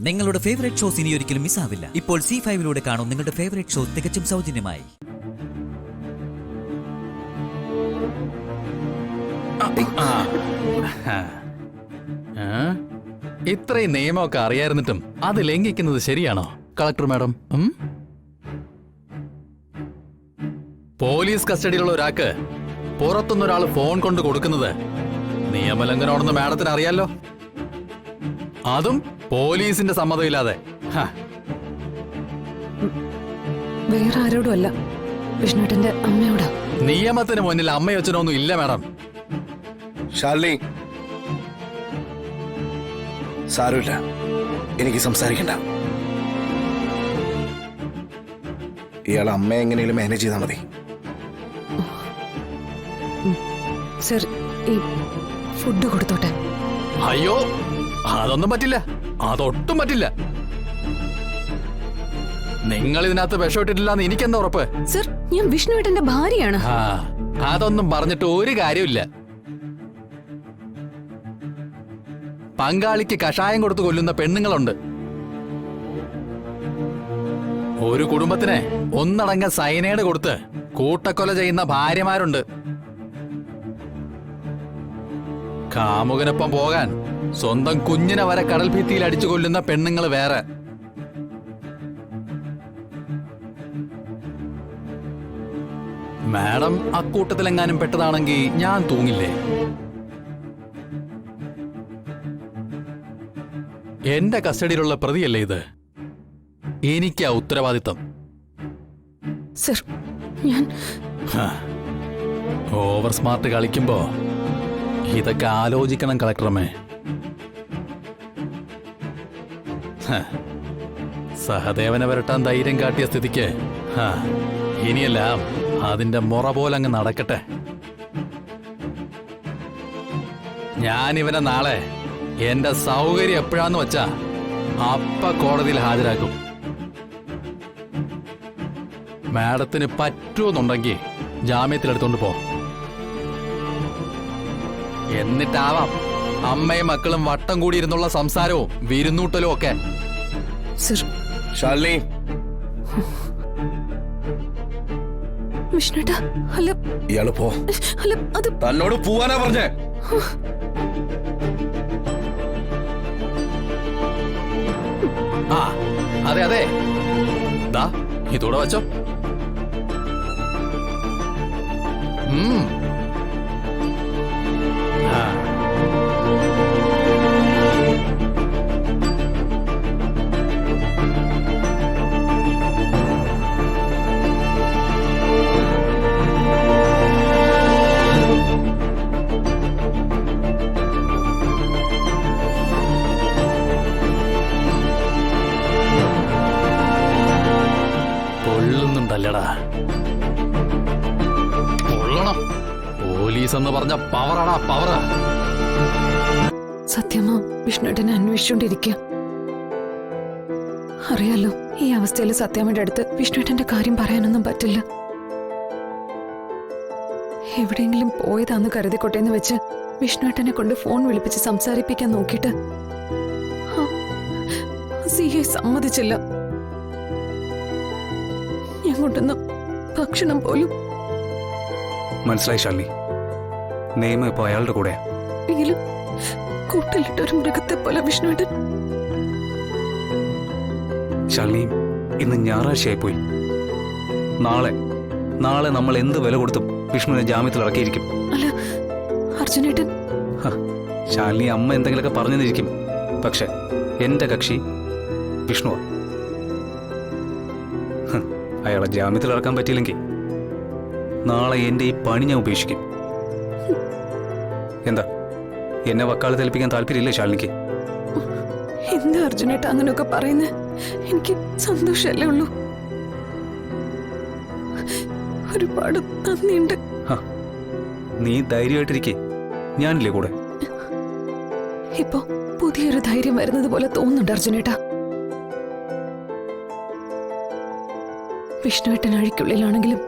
നിങ്ങളുടെ favourite shows ഇനി ഒരിക്കലും മിസ്സാവില്ല. ഇപ്പോൾ C5-ലൂടെ കാണും നിങ്ങളുടെ ഫേവറേറ്റ് ഷോ തികച്ചും സൗജന്യമായി. ഇത്രയും നിയമമൊക്കെ അറിയായിരുന്നിട്ടും അത് ലംഘിക്കുന്നത് ശരിയാണോ കളക്ടർ മാഡം? പോലീസ് കസ്റ്റഡിയിലുള്ള ഒരാൾക്ക് പുറത്തുനിന്നൊരാൾ ഫോൺ കൊണ്ട് കൊടുക്കുന്നത് നിയമലംഘനമാണെന്ന് മാഡത്തിന് അറിയാലോ. അതും പോലീസിന്റെ സമ്മതമില്ലാതെ. വേറെ ആരോടും അല്ല, വിഷ്ണുട്ടന്റെ അമ്മയോടാ. നിയമത്തിന് മുന്നിൽ അമ്മയച്ഛനൊന്നും ഇല്ല മാഡം. ശാലിനി, സാരമില്ല, എനിക്ക് സംസാരിക്കണ്ട. ഇയാൾ അമ്മയെ എങ്ങനെയും മാനേജ് ചെയ്താൽ മതി. സർ, ഈ ഫുഡ് കൊടുത്തോട്ടെ. അയ്യോ, അതൊന്നും പറ്റില്ല, അതൊട്ടും പറ്റില്ല. നിങ്ങൾ ഇതിനകത്ത് വിഷമിട്ടിട്ടില്ലെന്ന് എനിക്കെന്താ ഉറപ്പ്? സർ, ഞാൻ വിഷ്ണുവേട്ടന്റെ ഭാര്യയാണ്. അതൊന്നും പറഞ്ഞിട്ട് ഒരു കാര്യമില്ല. പങ്കാളിക്ക് കഷായം കൊടുത്ത് കൊല്ലുന്ന പെണ്ണുങ്ങളുണ്ട്. ഒരു കുടുംബത്തിന് ഒന്നടങ്ക സൈനൈഡ് കൊടുത്ത് കൂട്ടക്കൊല ചെയ്യുന്ന ഭാര്യമാരുണ്ട്. കാമുകനൊപ്പം പോകാൻ സ്വന്തം കുഞ്ഞിനെ വരെ കടൽ ഭിത്തിയിൽ അടിച്ചു കൊല്ലുന്ന പെണ്ണുങ്ങൾ വേറെ. മാഡം അക്കൂട്ടത്തിലെങ്ങാനും പെട്ടതാണെങ്കിൽ ഞാൻ തൂങ്ങില്ലേ? എന്റെ കസ്റ്റഡിയിലുള്ള പ്രതിയല്ലേ ഇത്? എനിക്കാ ഉത്തരവാദിത്തം. സർ, ഞാൻ ഓവർ സ്മാർട്ട് കളിക്കുമ്പോ ഇതൊക്കെ ആലോചിക്കണം കളക്ടറമ്മേ. സഹദേവനെ വരട്ടാൻ ധൈര്യം കാട്ടിയ സ്ഥിതിക്ക് ഇനിയെല്ലാം അതിന്റെ മുറ പോലങ്ങ് നടക്കട്ടെ. ഞാനിവനെ നാളെ എന്റെ സൗകര്യം എപ്പോഴാന്ന് വെച്ചാ അപ്പ കോടതിയിൽ ഹാജരാക്കും. മാഡത്തിന് പറ്റുമെന്നുണ്ടെങ്കിൽ ജാമ്യത്തിലെടുത്തോണ്ട് പോ. എന്നിട്ടാവാം അമ്മയും മക്കളും വട്ടം കൂടിയിരുന്നുള്ള സംസാരവും വിരുന്നൂട്ടലും ഒക്കെ. ശാലിനി, വിഷ്ണുട്ടാ, അല്ല, ഇയാള് പോ. അല്ല, അത് തന്നോട് പോവാനാ പറഞ്ഞേ. അതെ അതെ, ദാ ഇതൂടെ വച്ചോ. പൊള്ളുന്നുണ്ടല്ലടാ. പൊള്ളണം. പോലീസ് എന്ന് പറഞ്ഞ പവറാടാ, പവറാ. സത്യമാ വിഷ്ണുട്ടനെ അന്വേഷിച്ചോണ്ടിരിക്കുക. അറിയാലോ, ഈ അവസ്ഥയിൽ സത്യാമ്മയുടെ അടുത്ത് വിഷ്ണുട്ടന്റെ കാര്യം പറയാനൊന്നും പറ്റില്ല. എവിടെയെങ്കിലും പോയതാന്ന് കരുതിക്കോട്ടെന്ന് വെച്ച് വിഷ്ണുട്ടനെ കൊണ്ട് ഫോൺ വിളിപ്പിച്ച് സംസാരിപ്പിക്കാൻ നോക്കിയിട്ട് സിയെ സമ്മതിച്ചില്ല. ഞാൻ കൊണ്ടുവന്ന ഭക്ഷണം പോലും. മനസ്സിലായി ശാലിനി, നിയമം ഇപ്പൊ അയാളുടെ കൂടെ. എങ്കിലും കൂട്ടിലിട്ടൊരു മൃഗത്തെ പോലെ വിഷ്ണുവേട്ടൻ. ശാലിനി, ഇന്ന് ഞായറാഴ്ചയായി പോയി. നാളെ നമ്മൾ എന്ത് വില കൊടുത്തും വിഷ്ണുവിനെ ജാമ്യത്തിൽ ഇറക്കിയിരിക്കും. അല്ല അർജുനേട്ടൻ. ശാലിനി, അമ്മ എന്തെങ്കിലുമൊക്കെ പറഞ്ഞെന്നിരിക്കും, പക്ഷെ എന്റെ കക്ഷി വിഷ്ണുവാ. അയാളെ ജാമ്യത്തിൽ ഇറക്കാൻ പറ്റിയില്ലെങ്കിൽ നാളെ എന്റെ ഈ പണി ഞാൻ ഉപേക്ഷിക്കും. എന്താ, എന്നെ വക്കാലത്ത് ഏൽപ്പിക്കാൻ താല്പര്യമില്ലേ ശാലിനിക്ക്? എന്താ അർജുനേട്ട അങ്ങനെയൊക്കെ പറയുന്നേ? എനിക്ക് സന്തോഷല്ലേ ഉള്ളൂ. ഒരുപാട് നന്ദിയുണ്ട്. നീ ധൈര്യമായിട്ടിരിക്കേ, ഞാനില്ലേ കൂടെ. ഇപ്പോ പുതിയൊരു ധൈര്യം വരുന്നത് പോലെ തോന്നുന്നുണ്ട് അർജുനേട്ട. വിഷ്ണുവേട്ടൻ അഴിക്കുള്ളിലാണെങ്കിലും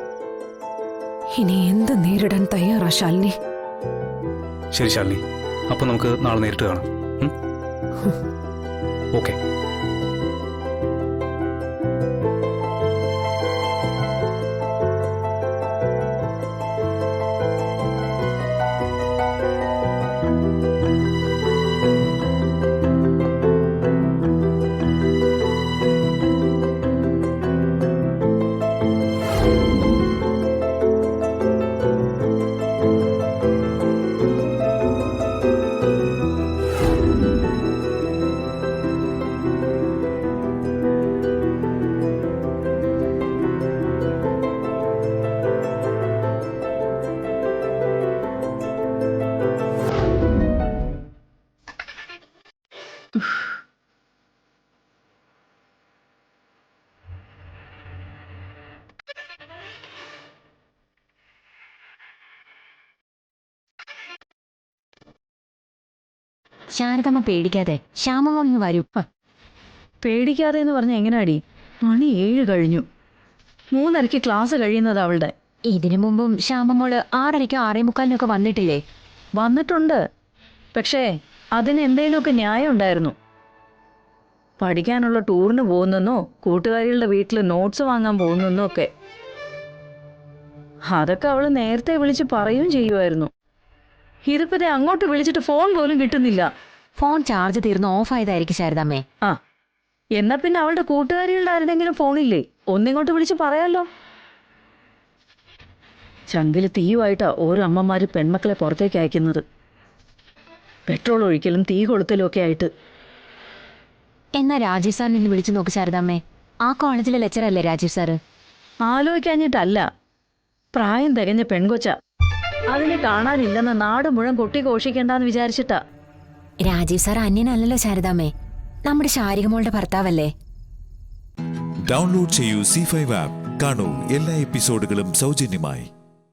ഇനി എന്ത് നേരിടാൻ തയ്യാറാ ശാലിനി? ശരി ശാലിനി, അപ്പൊ നമുക്ക് നാളെ നേരിട്ട് കാണാം. ഓക്കെ. ശാരദമ്മ പേടിക്കാതെ ശ്യാമമോൾ വരൂ. പേടിക്കാതെ എന്ന് പറഞ്ഞ എങ്ങനാടി? മണി 7 കഴിഞ്ഞു. 3:30 ക്ലാസ് കഴിയുന്നത് അവളുടെ. ഇതിനു മുമ്പും ശ്യാമമോള് 6:30 6:45 വന്നിട്ടില്ലേ? വന്നിട്ടുണ്ട്. പക്ഷേ അതിന് എന്തെങ്കിലുമൊക്കെ ന്യായം ഉണ്ടായിരുന്നു. പഠിക്കാനുള്ള ടൂറിന് പോകുന്നെന്നോ കൂട്ടുകാരികളുടെ വീട്ടിൽ നോട്ട്സ് വാങ്ങാൻ പോകുന്നെന്നോ ഒക്കെ. അതൊക്കെ അവൾ നേരത്തെ വിളിച്ച് പറയുകയും ചെയ്യുമായിരുന്നു. ഇതിപ്പോ അങ്ങോട്ട് വിളിച്ചിട്ട് ഫോൺ പോലും കിട്ടുന്നില്ല. ഫോൺ ചാർജ് തീർന്ന് ഓഫായതായിരിക്കും ശാരദാമ്മേ. ആ, എന്നാ പിന്നെ അവളുടെ കൂട്ടുകാരികളുടെ ആരുടെങ്കിലും ഫോണില്ലേ? ഒന്നിങ്ങോട്ട് വിളിച്ച് പറയാലോ. ചങ്കില് തീയുമായിട്ടാ ഓരോ അമ്മമാര് പെൺമക്കളെ പുറത്തേക്ക് അയക്കുന്നത്. പെട്രോൾ ഒഴിക്കലും തീ കൊളുത്തലും ഒക്കെ ആയിട്ട്. എന്നാ രാജീവ് സാറിനെ ഒന്ന് വിളിച്ചു നോക്ക് ശാരദാമ്മേ. ആ കോളേജിലെ ലെക്ചറല്ലേ രാജീവ് സാറ്? ആലോചിക്കാഞ്ഞിട്ടല്ല, പ്രായം തികഞ്ഞ പെൺകൊച്ച. അതിനെ കാണാനില്ലെന്ന് നാട് മുഴുവൻ കൊട്ടി ഘോഷിക്കണ്ടെന്ന് വിചാരിച്ചിട്ടാ. രാജീവ് സാർ അന്യനല്ലല്ലോ ശാരദാമ്മേ, നമ്മുടെ ശാരികമോളുടെ ഭർത്താവല്ലേ. ഡൗൺലോഡ് ചെയ്യൂ C5 ആപ്പ്. കാണൂ എല്ലാ എപ്പിസോഡുകളും സൗജന്യമായി.